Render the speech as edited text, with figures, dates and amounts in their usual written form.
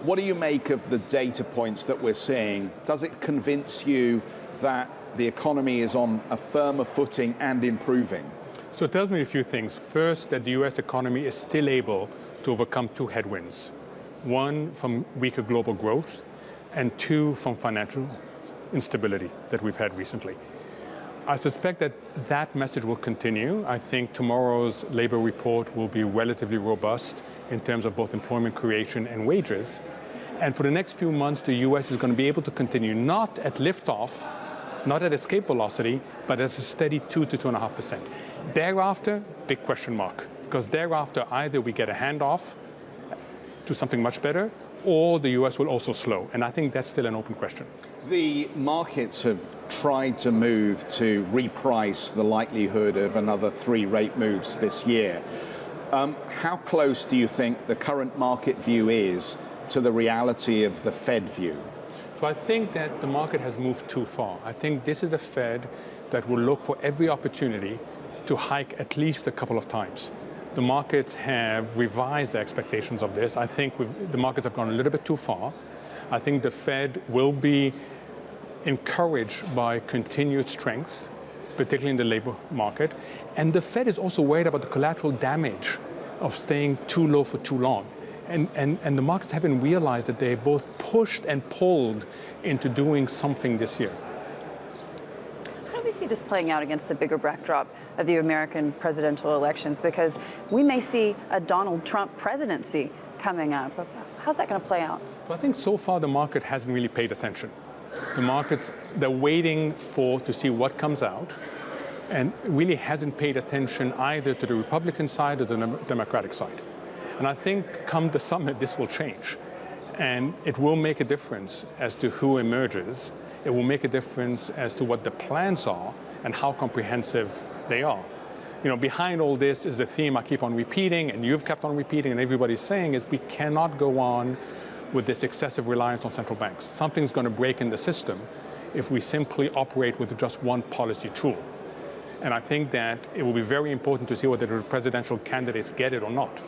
What do you make of the data points that we're seeing? Does it convince you that the economy is on a firmer footing and improving? So it tells me a few things. First, that the US economy is still able to overcome two headwinds. One, from weaker global growth, and two, from financial instability that we've had recently. I suspect that that message will continue. I think tomorrow's labor report will be relatively robust in terms of both employment creation and wages. And for the next few months, the US is going to be able to continue not at liftoff, not at escape velocity, but as a steady 2 to 2.5%. Thereafter, big question mark, because thereafter either we get a handoff to something much better, or the US will also slow. And I think that's still an open question. The markets have tried to move to reprice the likelihood of another 3 rate moves this year. How close do you think the current market view is to the reality of the Fed view? So I think that the market has moved too far. I think this is a Fed that will look for every opportunity to hike at least a couple of times. The markets have revised their expectations of this. I think the markets have gone a little bit too far. I think the Fed will be encouraged by continued strength, particularly in the labor market. And the Fed is also worried about the collateral damage of staying too low for too long. And the markets haven't realized that they both pushed and pulled into doing something this year. How do we see this playing out against the bigger backdrop of the American presidential elections? Because we may see a Donald Trump presidency coming up. How's that going to play out? So I think so far the market hasn't really paid attention. The markets, they're waiting to see what comes out, and really hasn't paid attention either to the Republican side or the Democratic side. And I think come the summit, this will change. And it will make a difference as to who emerges. It will make a difference as to what the plans are and how comprehensive they are. You know, behind all this is the theme I keep on repeating, and you've kept on repeating, and everybody's saying, is we cannot go on with this excessive reliance on central banks. Something's going to break in the system if we simply operate with just one policy tool. And I think that it will be very important to see whether the presidential candidates get it or not.